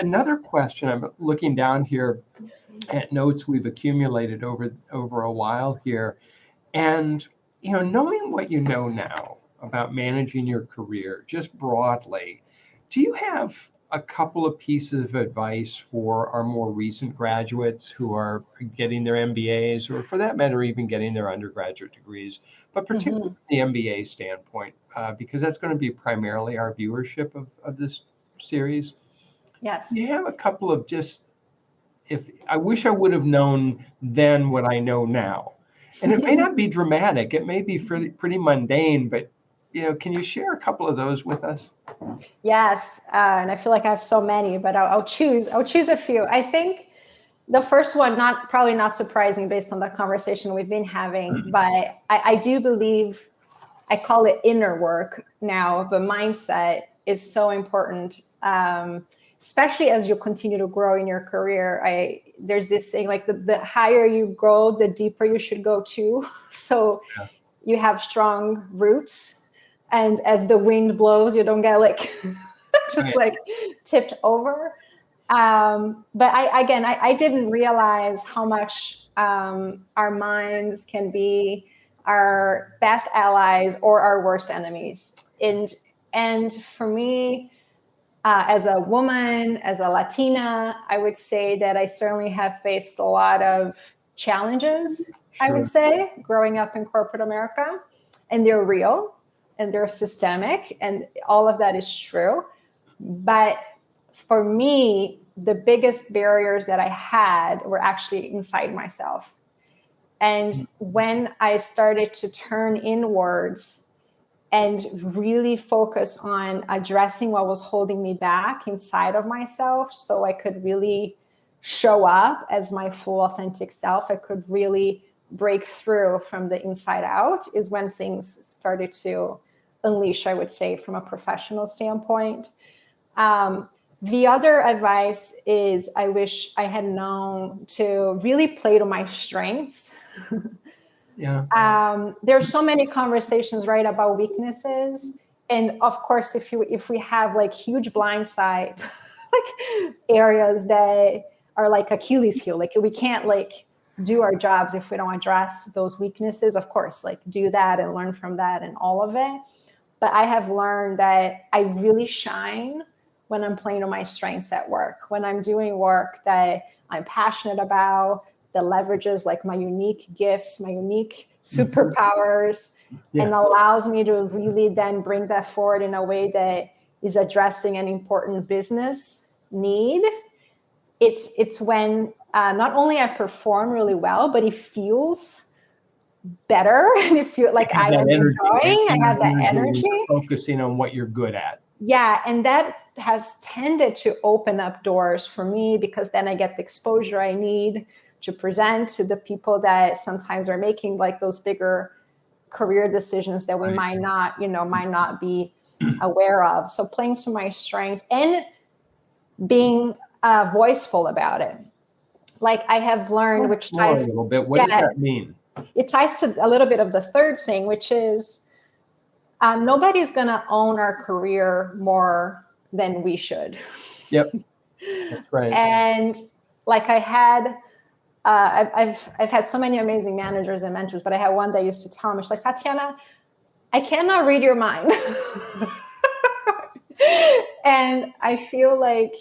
another question, I'm looking down here at notes we've accumulated over a while here. And, knowing what you know now about managing your career, just broadly, do you have a couple of pieces of advice for our more recent graduates who are getting their MBAs, or for that matter, even getting their undergraduate degrees, but particularly from the MBA standpoint, because that's going to be primarily our viewership of this series? Yes. You have a couple of if I wish I would have known then what I know now. And it may not be dramatic, it may be pretty mundane, but can you share a couple of those with us? Yes, and I feel like I have so many, but I'll choose a few. I think the first one, probably not surprising based on the conversation we've been having, but I do believe, I call it inner work now, but mindset is so important, especially as you continue to grow in your career. There's this saying, like the higher you go, the deeper you should go too. So you have strong roots. And as the wind blows, you don't get tipped over. But I didn't realize how much our minds can be our best allies or our worst enemies. And for me, as a woman, as a Latina, I would say that I certainly have faced a lot of challenges, I would say, growing up in corporate America. And they're real. And they're systemic, and all of that is true. But for me, the biggest barriers that I had were actually inside myself. And when I started to turn inwards and really focus on addressing what was holding me back inside of myself, so I could really show up as my full authentic self, I could really break through from the inside out, is when things started to unleash, I would say, from a professional standpoint. The other advice is, I wish I had known to really play to my strengths. There's so many conversations, right, about weaknesses. And of course, if we have like huge blind side, like areas that are like Achilles heel, like we can't do our jobs if we don't address those weaknesses. Of course, do that and learn from that and all of it. But I have learned that I really shine when I'm playing to my strengths at work, when I'm doing work that I'm passionate about, that leverages my unique gifts, my unique superpowers, and allows me to really then bring that forward in a way that is addressing an important business need. It's when not only I perform really well, but it feels better, and if you I am enjoying, I have that energy, focusing on what you're good at. Yeah, and that has tended to open up doors for me, because then I get the exposure I need to present to the people that sometimes are making those bigger career decisions that we might not be aware of. So playing to my strengths and being voiceful about it. I have learned, which ties a little bit. What does that mean? It ties to a little bit of the third thing, which is nobody's going to own our career more than we should. Yep, that's right. And I've had so many amazing managers and mentors, but I had one that used to tell me, she's like, Tatiana, I cannot read your mind. And I feel like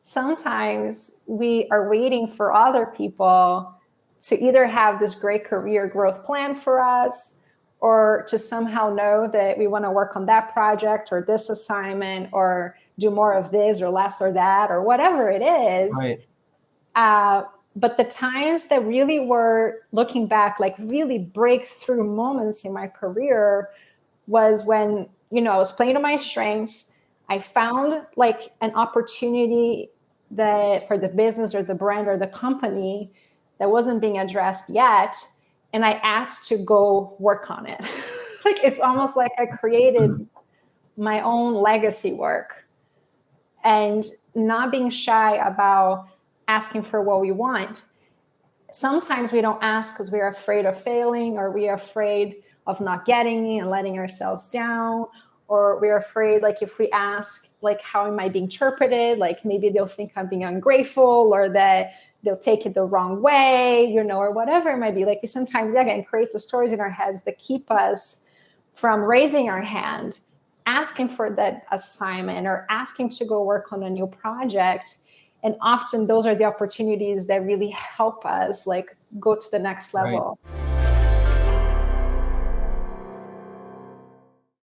sometimes we are waiting for other people to either have this great career growth plan for us, or to somehow know that we want to work on that project or this assignment, or do more of this or less or that, or whatever it is. Right. But the times that really were, looking back, really breakthrough moments in my career was when, I was playing to my strengths. I found an opportunity that for the business or the brand or the company that wasn't being addressed yet. And I asked to go work on it. It's almost like I created my own legacy work, and not being shy about asking for what we want. Sometimes we don't ask because we're afraid of failing, or we are afraid of not getting it and letting ourselves down, or we're afraid, like if we ask, like, how am I being interpreted? Like maybe they'll think I'm being ungrateful, or that they'll take it the wrong way, you know, or whatever it might be. Like we sometimes, again, create the stories in our heads that keep us from raising our hand, asking for that assignment, or asking to go work on a new project. And often those are the opportunities that really help us like go to the next level. Right.